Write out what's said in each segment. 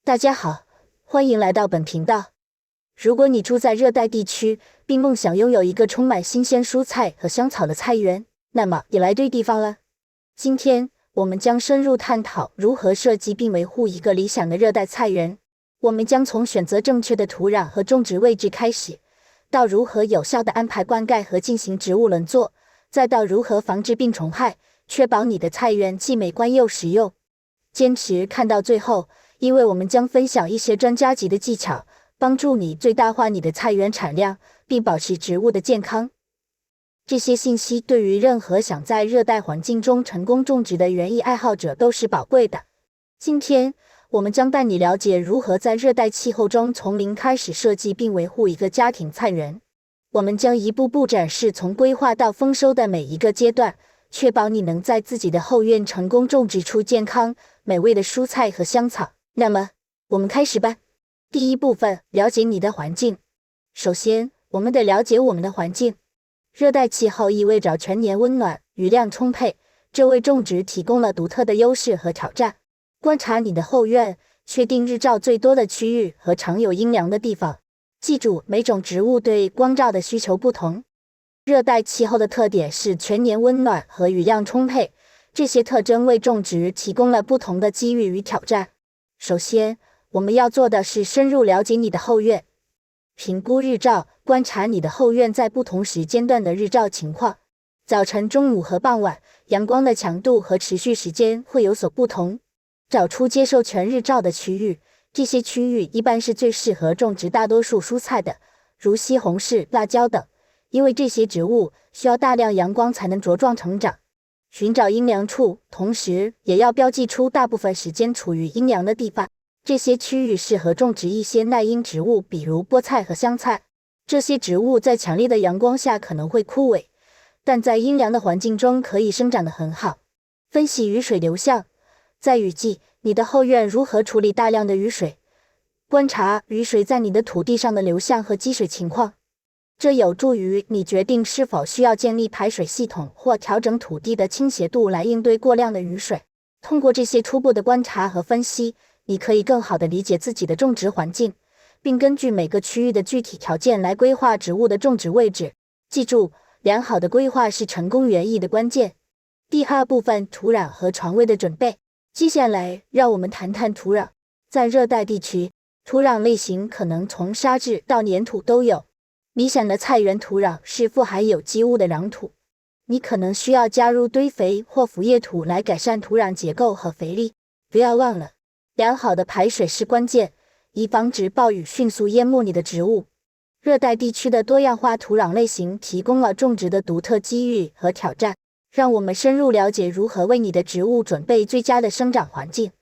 大家好，欢迎来到本频道。如果你住在热带地区，并梦想拥有一个充满新鲜蔬菜和香草的菜园，那么你来对地方了。今天我们将深入探讨如何设计并维护一个理想的热带菜园。我们将从选择正确的土壤和种植位置开始，到如何有效地安排灌溉和进行植物轮作，再到如何防治病虫害，确保你的菜园既美观又实用。坚持看到最后，因为我们将分享一些专家级的技巧，帮助你最大化你的菜园产量，并保持植物的健康。这些信息对于任何想在热带环境中成功种植的园艺爱好者都是宝贵的。今天，我们将带你了解如何在热带气候中从零开始设计并维护一个家庭菜园。我们将一步步展示从规划到丰收的每一个阶段，确保你能在自己的后院成功种植出健康、美味的蔬菜和香草。那么，我们开始吧。第一部分，了解你的环境。首先，我们得了解我们的环境。热带气候意味着全年温暖、雨量充沛，这为种植提供了独特的优势和挑战。观察你的后院，确定日照最多的区域和常有阴凉的地方。记住，每种植物对光照的需求不同。热带气候的特点是全年温暖和雨量充沛，这些特征为种植提供了不同的机遇与挑战。首先，我们要做的是深入了解你的后院，评估日照，观察你的后院在不同时间段的日照情况。早晨、中午和傍晚，阳光的强度和持续时间会有所不同。找出接受全日照的区域，这些区域一般是最适合种植大多数蔬菜的，如西红柿、辣椒等，因为这些植物需要大量阳光才能茁壮成长。寻找阴凉处，同时也要标记出大部分时间处于阴凉的地方。这些区域适合种植一些耐阴植物，比如菠菜和香菜。这些植物在强烈的阳光下可能会枯萎，但在阴凉的环境中可以生长得很好。分析雨水流向，在雨季，你的后院如何处理大量的雨水？观察雨水在你的土地上的流向和积水情况。这有助于你决定是否需要建立排水系统或调整土地的倾斜度来应对过量的雨水。通过这些初步的观察和分析，你可以更好地理解自己的种植环境，并根据每个区域的具体条件来规划植物的种植位置。记住，良好的规划是成功园艺的关键。第二部分，土壤和床位的准备。接下来，让我们谈谈土壤。在热带地区，土壤类型可能从沙质到粘土都有。理想的菜园土壤是富含有机物的壤土，你可能需要加入堆肥或腐叶土来改善土壤结构和肥力。不要忘了，良好的排水是关键，以防止暴雨迅速淹没你的植物。热带地区的多样化土壤类型提供了种植的独特机遇和挑战。让我们深入了解如何为你的植物准备最佳的生长环境。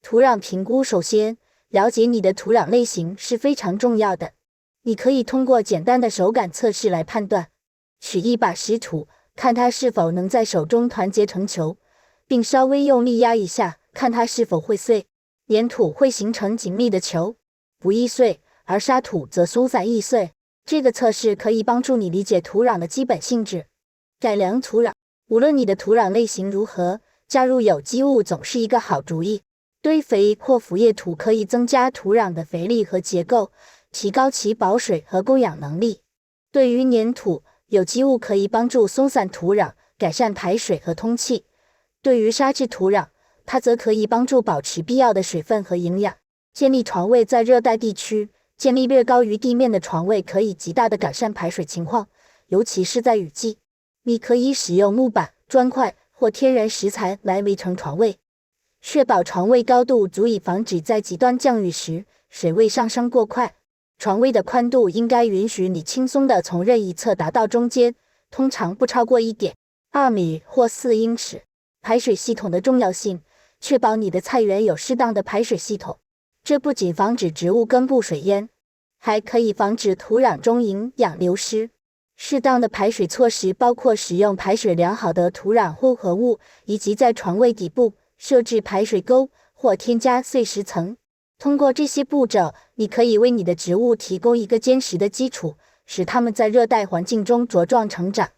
土壤评估，首先，了解你的土壤类型是非常重要的。你可以通过简单的手感测试来判断。取一把石土，看它是否能在手中团结成球，并稍微用力压一下，看它是否会碎。粘土会形成紧密的球，不易碎，而沙土则松散易碎。这个测试可以帮助你理解土壤的基本性质。改良土壤，无论你的土壤类型如何，加入有机物总是一个好主意。堆肥或腐叶土可以增加土壤的肥力和结构，提高其保水和供氧能力。对于粘土，有机物可以帮助松散土壤，改善排水和通气。对于沙质土壤，它则可以帮助保持必要的水分和营养。建立床位，在热带地区，建立略高于地面的床位可以极大地改善排水情况，尤其是在雨季。你可以使用木板、砖块或天然石材来围成床位，确保床位高度足以防止在极端降雨时水位上升过快。床位的宽度应该允许你轻松地从任意侧达到中间，通常不超过1.2米或4英尺。排水系统的重要性，确保你的菜园有适当的排水系统。这不仅防止植物根部水淹，还可以防止土壤中营养流失。适当的排水措施包括使用排水良好的土壤混合物，以及在床位底部设置排水沟或添加碎石层。通过这些步骤，你可以为你的植物提供一个坚实的基础，使它们在热带环境中茁壮成长。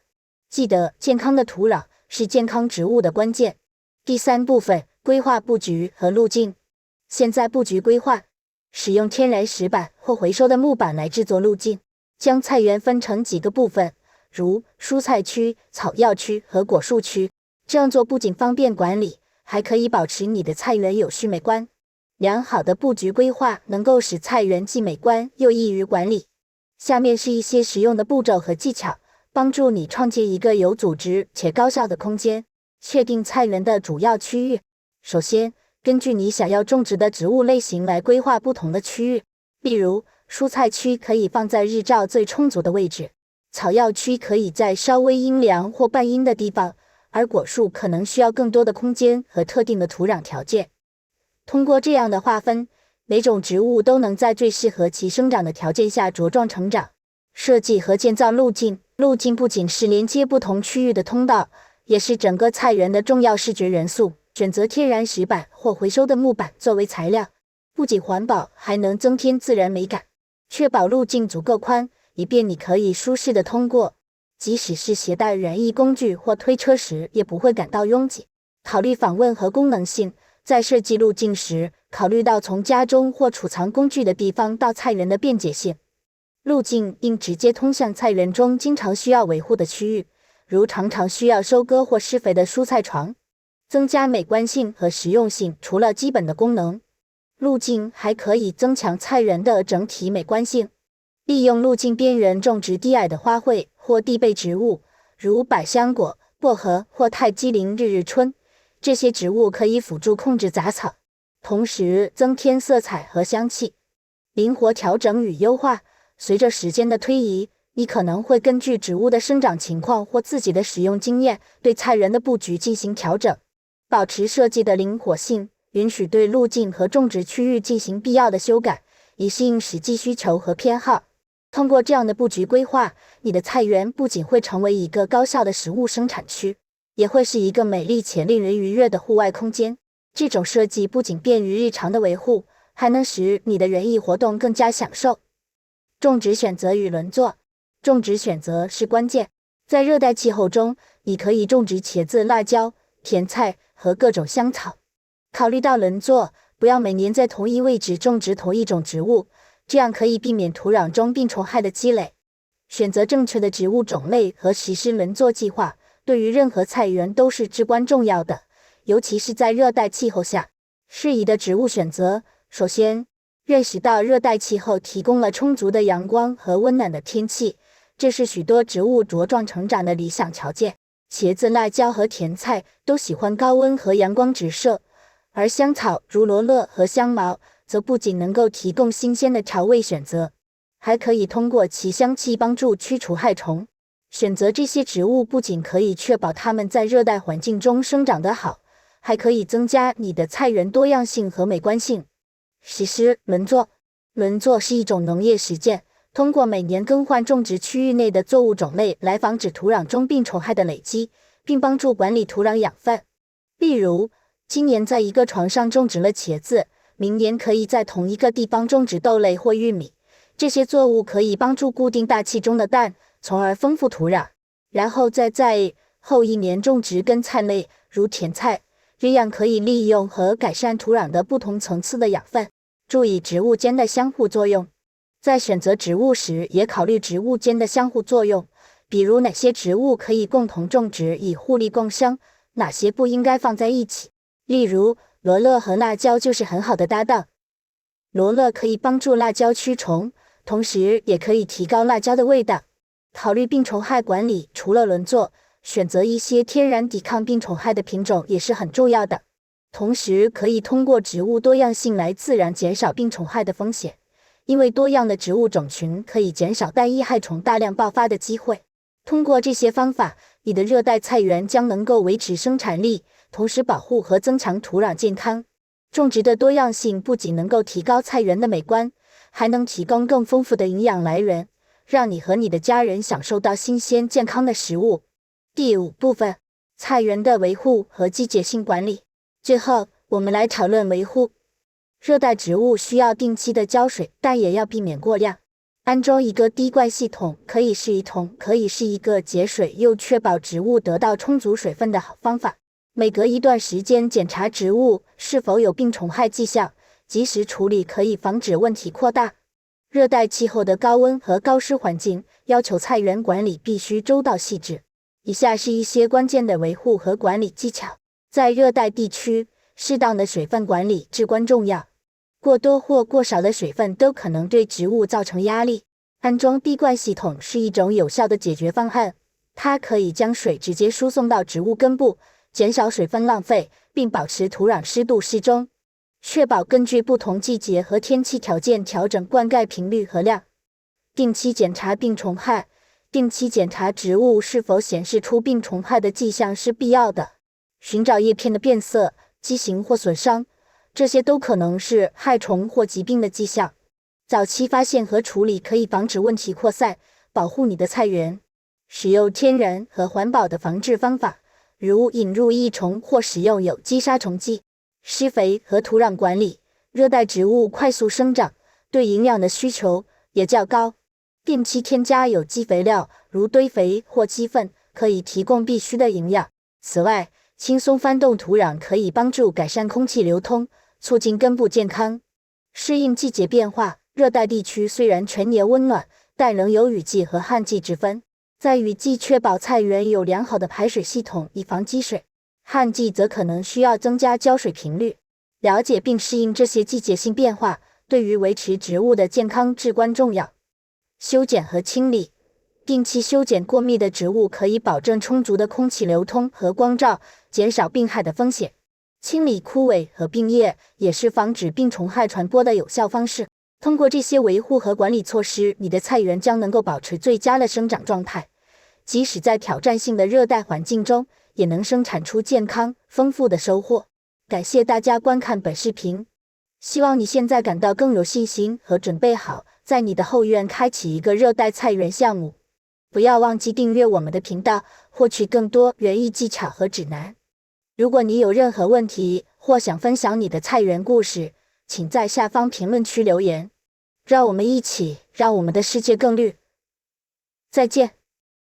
记得，健康的土壤是健康植物的关键。第三部分，规划布局和路径。现在布局规划，使用天然石板或回收的木板来制作路径，将菜园分成几个部分，如蔬菜区、草药区和果树区。这样做不仅方便管理，还可以保持你的菜园有序美观。良好的布局规划能够使菜园既美观又易于管理。下面是一些实用的步骤和技巧，帮助你创建一个有组织且高效的空间。确定菜园的主要区域。首先，根据你想要种植的植物类型来规划不同的区域。例如，蔬菜区可以放在日照最充足的位置，草药区可以在稍微阴凉或半阴的地方，而果树可能需要更多的空间和特定的土壤条件。通过这样的划分，每种植物都能在最适合其生长的条件下茁壮成长。设计和建造路径。路径不仅是连接不同区域的通道，也是整个菜园的重要视觉元素。选择天然石板或回收的木板作为材料，不仅环保，还能增添自然美感。确保路径足够宽，以便你可以舒适地通过，即使是携带园艺工具或推车时也不会感到拥挤。考虑访问和功能性。在设计路径时，考虑到从家中或储藏工具的地方到菜园的便捷性。路径应直接通向菜园中经常需要维护的区域，如常常需要收割或施肥的蔬菜床。增加美观性和实用性。除了基本的功能，路径还可以增强菜园的整体美观性。利用路径边缘种植低矮的花卉或地被植物，如百香果、薄荷或泰姬陵日日春。这些植物可以辅助控制杂草，同时增添色彩和香气。灵活调整与优化。随着时间的推移，你可能会根据植物的生长情况或自己的使用经验，对菜园的布局进行调整。保持设计的灵活性，允许对路径和种植区域进行必要的修改，以适应实际需求和偏好。通过这样的布局规划，你的菜园不仅会成为一个高效的食物生产区，也会是一个美丽且令人愉悦的户外空间。这种设计不仅便于日常的维护，还能使你的园艺活动更加享受。种植选择与轮作。种植选择是关键。在热带气候中，你可以种植茄子、辣椒、甜菜和各种香草。考虑到轮作，不要每年在同一位置种植同一种植物，这样可以避免土壤中病虫害的积累。选择正确的植物种类和实施轮作计划，对于任何菜园都是至关重要的，尤其是在热带气候下。适宜的植物选择。首先，认识到热带气候提供了充足的阳光和温暖的天气，这是许多植物茁壮成长的理想条件。茄子、辣椒和甜菜都喜欢高温和阳光直射，而香草如罗勒和香茅则不仅能够提供新鲜的调味选择，还可以通过其香气帮助驱除害虫。选择这些植物不仅可以确保它们在热带环境中生长得好，还可以增加你的菜园多样性和美观性。实施轮作。轮作是一种农业实践，通过每年更换种植区域内的作物种类来防止土壤中病虫害的累积，并帮助管理土壤养分。例如，今年在一个床上种植了茄子，明年可以在同一个地方种植豆类或玉米。这些作物可以帮助固定大气中的氮，从而丰富土壤。然后再在后一年种植根菜类，如甜菜，这样可以利用和改善土壤的不同层次的养分。注意植物间的相互作用。在选择植物时，也考虑植物间的相互作用，比如哪些植物可以共同种植以互利共生，哪些不应该放在一起。例如，罗勒和辣椒就是很好的搭档。罗勒可以帮助辣椒驱虫，同时也可以提高辣椒的味道。考虑病虫害管理，除了轮作，选择一些天然抵抗病虫害的品种也是很重要的。同时，可以通过植物多样性来自然减少病虫害的风险，因为多样的植物种群可以减少单一害虫大量爆发的机会。通过这些方法，你的热带菜园将能够维持生产力，同时保护和增强土壤健康。种植的多样性不仅能够提高菜园的美观，还能提供更丰富的营养来源，让你和你的家人享受到新鲜健康的食物。第5部分，菜园的维护和季节性管理。最后，我们来讨论维护。热带植物需要定期的浇水，但也要避免过量。安装一个滴灌系统可以是一个节水又确保植物得到充足水分的好方法。每隔一段时间检查植物是否有病虫害迹象，及时处理可以防止问题扩大。热带气候的高温和高湿环境要求菜园管理必须周到细致。以下是一些关键的维护和管理技巧。在热带地区，适当的水分管理至关重要。过多或过少的水分都可能对植物造成压力。安装滴灌系统是一种有效的解决方案，它可以将水直接输送到植物根部，减少水分浪费，并保持土壤湿度适中。确保根据不同季节和天气条件调整灌溉频率和量。定期检查病虫害。定期检查植物是否显示出病虫害的迹象是必要的。寻找叶片的变色、畸形或损伤，这些都可能是害虫或疾病的迹象。早期发现和处理可以防止问题扩散，保护你的菜园。使用天然和环保的防治方法，如引入益虫或使用有机杀虫剂。施肥和土壤管理。热带植物快速生长，对营养的需求也较高。定期添加有机肥料，如堆肥或鸡粪，可以提供必需的营养。此外，轻松翻动土壤可以帮助改善空气流通，促进根部健康。适应季节变化。热带地区虽然全年温暖，但仍有雨季和旱季之分。在雨季，确保菜园有良好的排水系统，以防积水。旱季则可能需要增加浇水频率。了解并适应这些季节性变化，对于维持植物的健康至关重要。修剪和清理。定期修剪过密的植物可以保证充足的空气流通和光照，减少病害的风险。清理枯萎和病叶也是防止病虫害传播的有效方式。通过这些维护和管理措施，你的菜园将能够保持最佳的生长状态，即使在挑战性的热带环境中，也能生产出健康、丰富的收获。感谢大家观看本视频，希望你现在感到更有信心和准备好，在你的后院开启一个热带菜园项目。不要忘记订阅我们的频道，获取更多园艺技巧和指南。如果你有任何问题或想分享你的菜园故事，请在下方评论区留言。让我们一起让我们的世界更绿。再见。